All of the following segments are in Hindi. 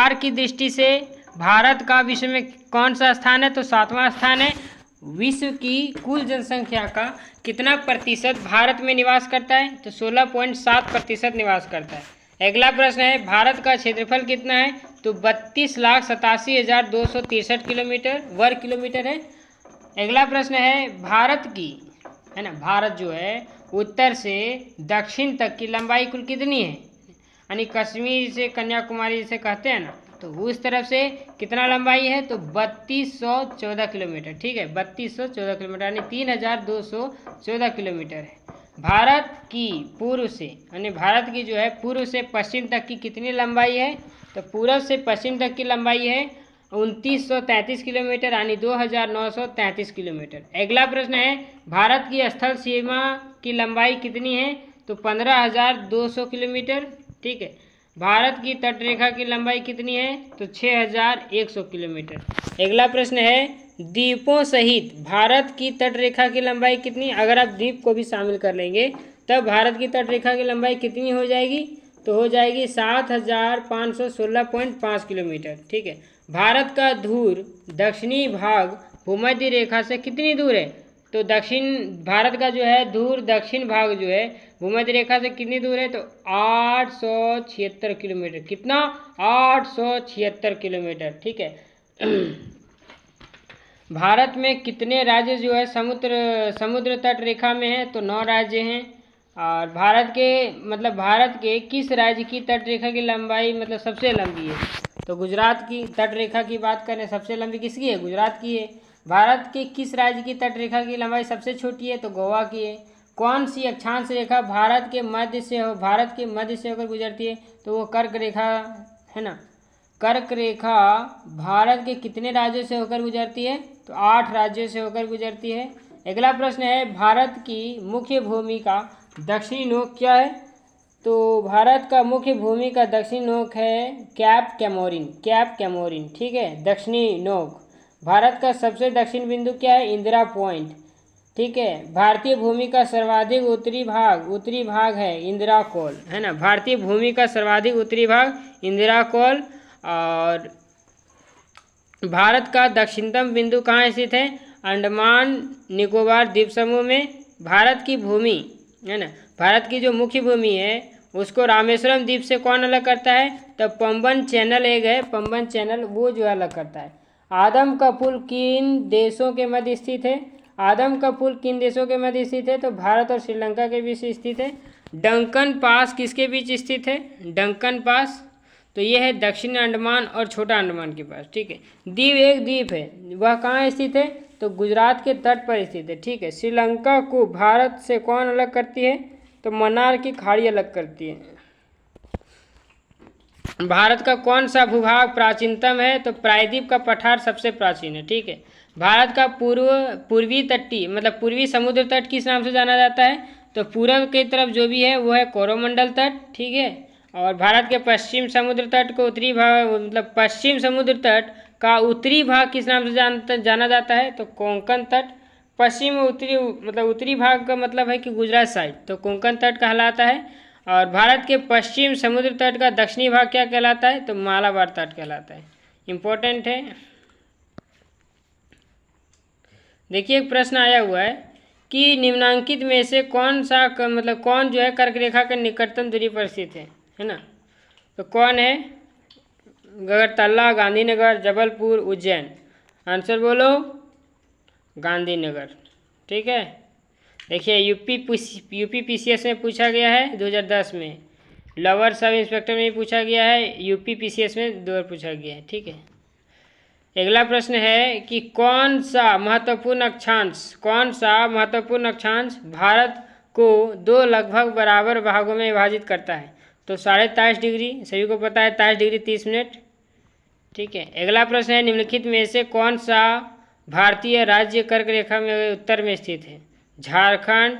विस्तार की दृष्टि से भारत का विश्व में कौन सा स्थान है? तो 7वां स्थान है। विश्व की कुल जनसंख्या का कितना प्रतिशत भारत में निवास करता है? तो 16.7% निवास करता है। अगला प्रश्न है, भारत का क्षेत्रफल कितना है? तो 32,87,263 वर्ग किलोमीटर है। अगला प्रश्न है, भारत की, है ना, भारत जो है उत्तर से दक्षिण तक की लंबाई कुल कितनी है? यानी कश्मीर से कन्याकुमारी जिसे कहते हैं ना, तो उस तरफ से कितना लंबाई है? तो 3214 किलोमीटर। ठीक है, 3214 किलोमीटर यानी 3214 किलोमीटर है। भारत की पूर्व से, यानी भारत की जो है पूर्व से पश्चिम तक की कितनी लंबाई है? तो पूर्व से पश्चिम तक की लंबाई है 2933 किलोमीटर यानी 2933 किलोमीटर। अगला प्रश्न है, भारत की स्थल सीमा की लंबाई कितनी है? तो 15,200 किलोमीटर। ठीक है, भारत की तटरेखा की लंबाई कितनी है? तो 6,100 किलोमीटर। अगला प्रश्न है, द्वीपों सहित भारत की तटरेखा की लंबाई कितनी? अगर आप द्वीप को भी शामिल कर लेंगे तब भारत की तटरेखा की लंबाई कितनी हो जाएगी? तो हो जाएगी 7,516.5 किलोमीटर। ठीक है, भारत का ध्रुव दक्षिणी भाग भूमध्य रेखा से कितनी दूर है? तो दक्षिण भारत का जो है ध्रुव दक्षिण भाग जो है भूमध्य रेखा से कितनी दूर है? तो 876 किलोमीटर। कितना? 876 किलोमीटर। ठीक है, भारत में कितने राज्य जो है समुद्र तट रेखा में है? तो 9 राज्य हैं। और भारत के किस राज्य की तट रेखा की लंबाई सबसे लंबी है? तो गुजरात की तट रेखा की बात करें, सबसे लंबी किसकी है? गुजरात की है। भारत के किस राज्य की तट रेखा की लंबाई सबसे छोटी है? तो गोवा की है। कौन सी अक्षांश रेखा भारत के मध्य से होकर गुजरती है? तो वो कर्क रेखा है ना। कर्क रेखा भारत के कितने राज्यों से होकर गुजरती है? तो 8 राज्यों से होकर गुजरती है। अगला प्रश्न है, भारत की मुख्य भूमि का दक्षिणी नोक क्या है? तो भारत का मुख्य भूमि का दक्षिणी नोक है कैप कैमोरिन। ठीक है, दक्षिणी नोक। भारत का सबसे दक्षिण बिंदु क्या है? इंदिरा पॉइंट। ठीक है, भारतीय भूमि का सर्वाधिक उत्तरी भाग है इंदिरा कोल, है ना। भारतीय भूमि का सर्वाधिक उत्तरी भाग इंदिरा कोल। और भारत का दक्षिणतम बिंदु कहाँ स्थित है? अंडमान निकोबार द्वीप समूह में। भारत की भूमि, है ना, भारत की जो मुख्य भूमि है उसको रामेश्वरम द्वीप से कौन अलग करता है? तो पंबन चैनल एक है, पंबन चैनल, वो जो अलग करता है। आदम का पुल किन देशों के मध्य स्थित है? आदम का पुल किन देशों के मध्य स्थित है? तो भारत और श्रीलंका के बीच स्थित है। डंकन पास किसके बीच स्थित है? डंकन पास, तो ये है दक्षिण अंडमान और छोटा अंडमान के पास। ठीक है, एक द्वीप है, वह कहाँ स्थित है? तो गुजरात के तट पर स्थित है। ठीक है, श्रीलंका को भारत से कौन अलग करती है? तो मन्नार की खाड़ी अलग करती है। भारत का कौन सा भूभाग प्राचीनतम है? तो प्रायद्वीप का पठार सबसे प्राचीन है। ठीक है, भारत का पूर्वी समुद्र तट किस नाम से जाना जाता है? तो पूर्व की तरफ जो भी है वो है कोरोमंडल तट। ठीक है, और भारत के पश्चिम समुद्र तट को पश्चिम समुद्र तट का उत्तरी भाग किस नाम से जाना जाता है? तो कोंकण तट। पश्चिम उत्तरी भाग का मतलब है कि गुजरात साइड, तो कोंकण तट कहलाता है। और भारत के पश्चिम समुद्र तट का दक्षिणी भाग क्या कहलाता है? तो मालाबार तट कहलाता है। इम्पोर्टेंट है। देखिए, एक प्रश्न आया हुआ है कि निम्नांकित में से कौन जो है कर्क रेखा के निकटतम दूरी पर स्थित है ना। तो कौन है? अगरतला, गांधीनगर, जबलपुर, उज्जैन। आंसर बोलो, गांधीनगर। ठीक है, देखिए यूपी पीसीएस में पूछा गया है 2010 में, लोअर सब इंस्पेक्टर में भी पूछा गया है, यूपी पीसीएस में 2 बार पूछा गया है। ठीक है, अगला प्रश्न है कि कौन सा महत्वपूर्ण अक्षांश भारत को 2 लगभग बराबर भागों में विभाजित करता है? तो 23.5 डिग्री, सभी को पता है 23 डिग्री 30 मिनट। ठीक है, अगला प्रश्न है, निम्नलिखित में से कौन सा भारतीय राज्य कर्क रेखा में उत्तर में स्थित है? झारखंड,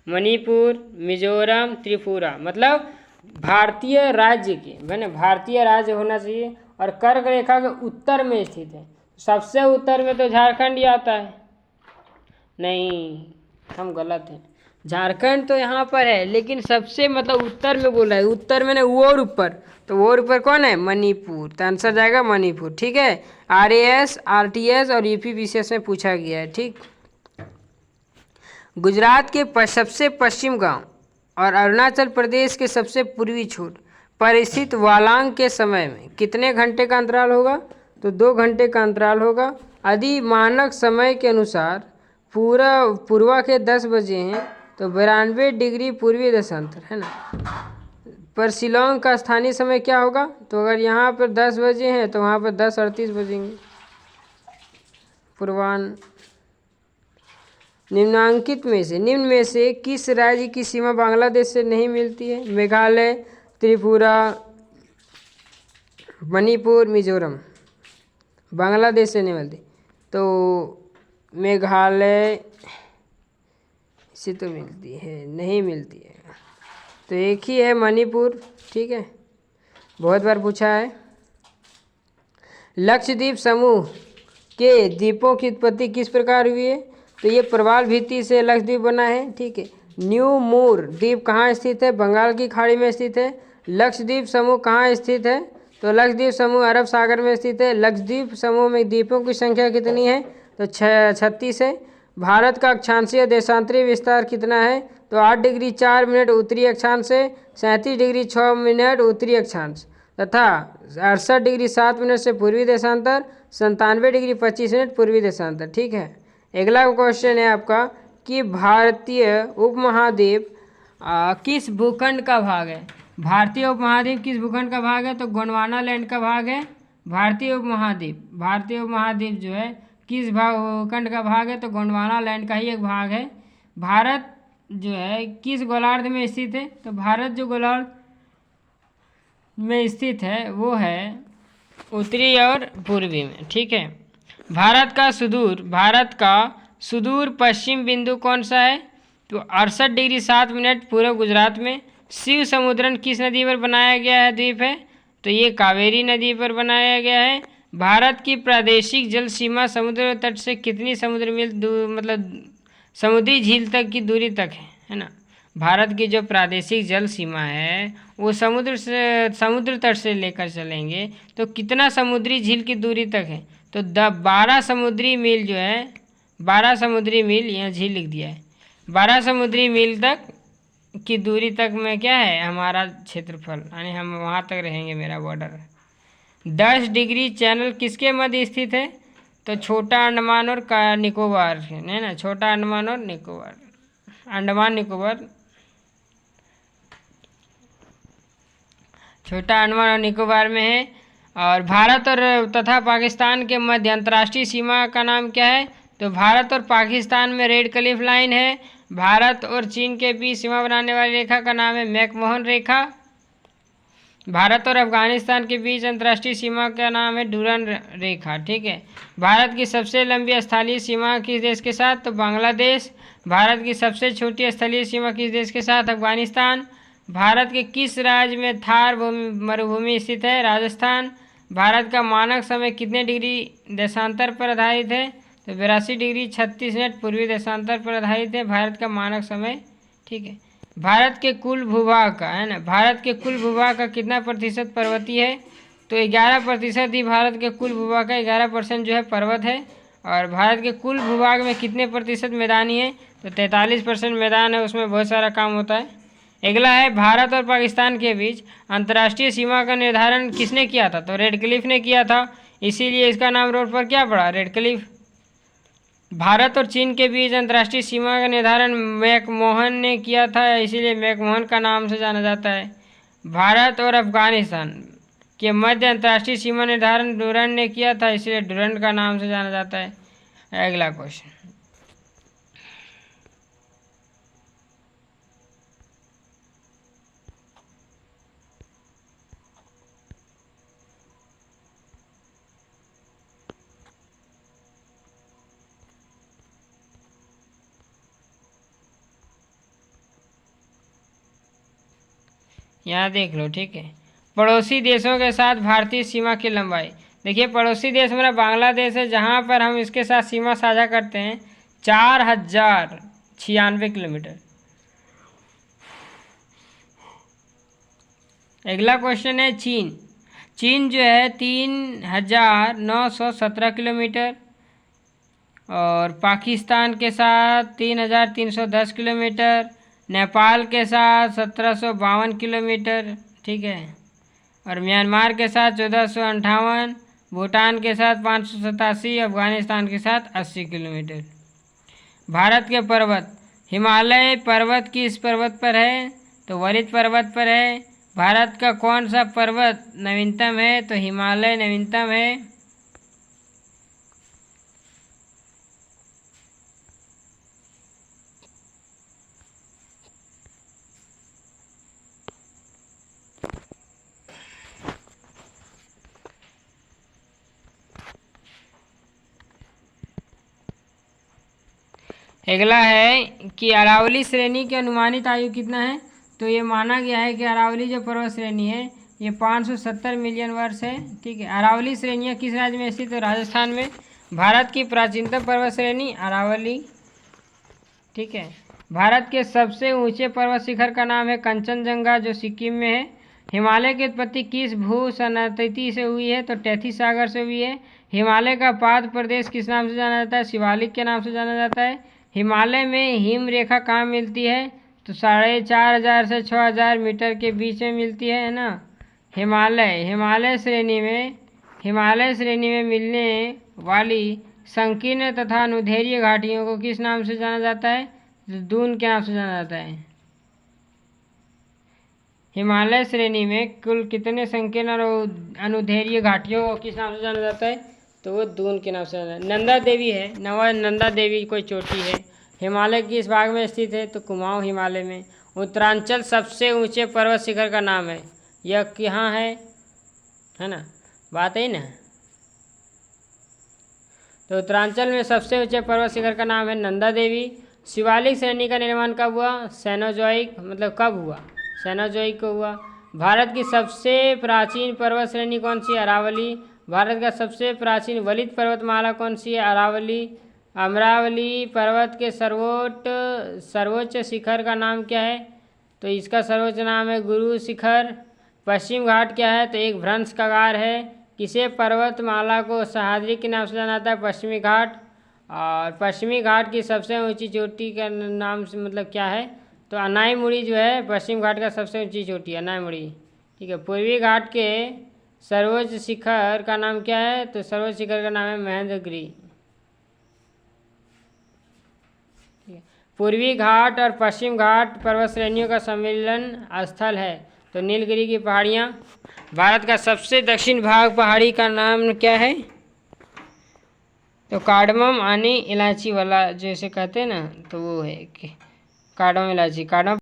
मणिपुर, मिजोरम, त्रिपुरा। मतलब भारतीय राज्य के, मैंने भारतीय राज्य होना चाहिए और कर्क रेखा के उत्तर में स्थित है। सबसे उत्तर में तो झारखंड ही आता है। नहीं, हम गलत हैं। झारखंड तो यहाँ पर है, लेकिन सबसे मतलब उत्तर में बोला है, उत्तर में ना वो और ऊपर, तो वो और ऊपर कौन है? मणिपुर। तो आंसर जाएगा मणिपुर। ठीक है, RAS, RTS और UPPCS में पूछा गया है। ठीक, गुजरात के सबसे पश्चिम गांव और अरुणाचल प्रदेश के सबसे पूर्वी छोर पर स्थित वालांग के समय में कितने घंटे का अंतराल होगा? तो 2 घंटे का अंतराल होगा। यदि मानक समय के अनुसार पूर्वा के 10 बजे हैं तो 92 डिग्री पूर्वी देशांतर है ना, पर शिलोंग का स्थानीय समय क्या होगा? तो अगर यहाँ पर 10 बजे हैं तो वहाँ पर 10:38 बजेंगे। पूर्वान निम्न में से किस राज्य की सीमा बांग्लादेश से नहीं मिलती है? मेघालय, त्रिपुरा, मणिपुर, मिजोरम। बांग्लादेश से नहीं मिलती तो मेघालय से तो मिलती है, नहीं मिलती है, तो एक ही है मणिपुर। ठीक है, बहुत बार पूछा है। लक्षद्वीप समूह के द्वीपों की उत्पत्ति किस प्रकार हुई है? तो ये प्रवाल भित्ति से लक्षद्वीप बना है। ठीक है, न्यू मूर द्वीप कहाँ स्थित है? बंगाल की खाड़ी में स्थित है। लक्षद्वीप समूह कहाँ स्थित है? तो लक्षद्वीप समूह अरब सागर में स्थित है। लक्षद्वीप समूह में द्वीपों की संख्या कितनी है? तो 36 है। भारत का अक्षांशीय देशांतरीय विस्तार कितना है? तो 8 डिग्री 4 मिनट उत्तरी अक्षांश से 37 डिग्री 6 मिनट उत्तरी अक्षांश तथा 68 डिग्री 7 मिनट से पूर्वी देशांतर, 97 डिग्री 25 मिनट पूर्वी देशांतर। ठीक है, अगला क्वेश्चन है आपका कि भारतीय उपमहाद्वीप किस भूखंड का भाग है? भारतीय उपमहाद्वीप किस भूखंड का भाग है? तो गोंडवाना लैंड का भाग है भारतीय उपमहाद्वीप जो है किस भूखंड का भाग है? तो गोंडवाना लैंड का ही एक भाग है। भारत जो है किस गोलार्ध में स्थित है? तो भारत जो गोलार्ध में स्थित है वो है उत्तरी और पूर्वी में। ठीक है, भारत का सुदूर पश्चिम बिंदु कौन सा है? तो 68 डिग्री 7 मिनट पूर्व गुजरात में। शिव समुद्रन किस नदी पर बनाया गया है द्वीप है? तो ये कावेरी नदी पर बनाया गया है। भारत की प्रादेशिक जल सीमा समुद्र तट से कितनी समुद्र मील मतलब समुद्री झील तक की दूरी तक है ना। भारत की जो प्रादेशिक जल सीमा है वो समुद्र तट से लेकर चलेंगे तो कितना समुद्री झील की दूरी तक है? तो 12 समुद्री मील जो है, 12 समुद्री मील, यहाँ झील लिख दिया है, 12 समुद्री मील तक की दूरी तक में क्या है हमारा क्षेत्रफल, यानी हम वहाँ तक रहेंगे, मेरा बॉर्डर। 10 डिग्री चैनल किसके मध्य स्थित है? तो छोटा अंडमान और निकोबार है ना, छोटा अंडमान और निकोबार, अंडमान निकोबार, छोटा अंडमान और निकोबार में है। और भारत और तथा पाकिस्तान के मध्य अंतर्राष्ट्रीय सीमा का नाम क्या है? तो भारत और पाकिस्तान में रेड क्लिफ लाइन है। भारत और चीन के बीच सीमा बनाने वाली रेखा का नाम है मैकमोहन रेखा। भारत और अफगानिस्तान के बीच अंतर्राष्ट्रीय सीमा का नाम है डूरन रेखा। ठीक है, भारत की सबसे लंबी स्थलीय सीमा किस देश के साथ? तो बांग्लादेश। भारत की सबसे छोटी स्थलीय सीमा किस देश के साथ? अफगानिस्तान। भारत के किस राज्य में थार मरुभूमि स्थित है? राजस्थान। भारत का मानक समय कितने डिग्री देशांतर पर आधारित है? तो 82 डिग्री 36 मिनट पूर्वी देशांतर पर आधारित है भारत का मानक समय। ठीक है, भारत के कुल भूभाग का है ना, भारत के कुल भूभाग का कितना प्रतिशत पर्वतीय है? तो 11% ही भारत के कुल भूभाग का 11% जो है पर्वत है। और भारत के कुल भूभाग में कितने प्रतिशत मैदानी है? तो 43% मैदान है, उसमें बहुत सारा काम होता है। अगला है भारत और पाकिस्तान के बीच अंतर्राष्ट्रीय सीमा का निर्धारण किसने किया था? तो रेड क्लिफ ने किया था, इसीलिए इसका नाम रोड पर क्या पड़ा? Red Cliff. भारत और चीन के बीच अंतर्राष्ट्रीय सीमा का निर्धारण मैकमोहन ने किया था, इसीलिए मैकमोहन का नाम से जाना जाता है। भारत और अफगानिस्तान के मध्य अंतर्राष्ट्रीय सीमा निर्धारण डूरन ने किया था, इसलिए डूरन का नाम से जाना जाता है। अगला क्वेश्चन, यहाँ देख लो। ठीक है, पड़ोसी देशों के साथ भारतीय सीमा की लंबाई। देखिए, पड़ोसी देश मेरा बांग्लादेश है, जहाँ पर हम इसके साथ सीमा साझा करते हैं 4096 किलोमीटर। अगला क्वेश्चन है चीन। चीन जो है 3,917 किलोमीटर, और पाकिस्तान के साथ 3,310 किलोमीटर, नेपाल के साथ 1,752 किलोमीटर, ठीक है, और म्यांमार के साथ 1,458, भूटान के साथ 587, अफगानिस्तान के साथ 80 किलोमीटर। भारत के पर्वत, हिमालय पर्वत किस पर्वत पर है? तो वलित पर्वत पर है। भारत का कौन सा पर्वत नवीनतम है? तो हिमालय नवीनतम है। अगला है कि अरावली श्रेणी की अनुमानित आयु कितना है? तो ये माना गया है कि अरावली जो पर्वत श्रेणी है ये 570 मिलियन वर्ष है, ठीक है। अरावली श्रेणियाँ किस राज्य में स्थित है? राजस्थान में। भारत की प्राचीनतम पर्वत श्रेणी अरावली, ठीक है। भारत के सबसे ऊंचे पर्वत शिखर का नाम है कंचनजंगा, जो सिक्किम में है। हिमालय की उत्पत्ति किस भू सनतीति से हुई है? तो टैथी सागर से हुई है। हिमालय का पाद प्रदेश किस नाम से जाना जाता है? शिवालिक के नाम से जाना जाता है। हिमालय में हिम रेखा कहाँ मिलती है? तो 4,500 से 6,000 मीटर के बीच में मिलती है ना। हिमालय श्रेणी में मिलने वाली संकीर्ण तथा अनुदैर्घ्य घाटियों को किस नाम से जाना जाता है? दून के नाम से जाना जाता है। हिमालय श्रेणी में कुल कितने संकीर्ण और अनुदैर्घ्य घाटियों को किस नाम से जाना जाता है? तो वो दून के नाम से जाना है। नंदा देवी है, नंदा देवी कोई चोटी है, हिमालय की इस भाग में स्थित है? तो कुमाऊं हिमालय में। उत्तरांचल सबसे ऊंचे पर्वत शिखर का नाम है, यह कहाँ है ना, बात है ना। तो उत्तरांचल में सबसे ऊंचे पर्वत शिखर का नाम है नंदा देवी। शिवालिक श्रेणी का निर्माण कब हुआ? सेनोजोइक, मतलब कब हुआ? सेनोजोइक को हुआ। भारत की सबसे प्राचीन पर्वत श्रेणी कौन सी है? अरावली। भारत का सबसे प्राचीन वलित पर्वतमाला कौन सी है? अमरावली पर्वत के सर्वोच्च शिखर का नाम क्या है? तो इसका सर्वोच्च नाम है गुरु शिखर। पश्चिम घाट क्या है? तो एक भ्रंश कगार है। किसे पर्वतमाला को सह्याद्री के नाम से जाना जाता है? पश्चिमी घाट। और पश्चिमी घाट की सबसे ऊंची चोटी का नाम से मतलब क्या है? तो अनाईमुड़ी जो है पश्चिम घाट का सबसे ऊंची चोटी है, अनाईमुड़ी, ठीक है। पूर्वी घाट के सर्वोच्च शिखर का नाम क्या है? तो सर्वोच्च शिखर का नाम है महेंद्रगिरी। पूर्वी घाट और पश्चिम घाट पर्वत श्रेणियों का सम्मिलन स्थल है, तो नीलगिरी की पहाड़ियाँ। भारत का सबसे दक्षिण भाग पहाड़ी का नाम क्या है? तो कार्डमम यानी इलायची वाला जैसे कहते हैं ना, तो वो है कार्डमम इलायची। कार्डमम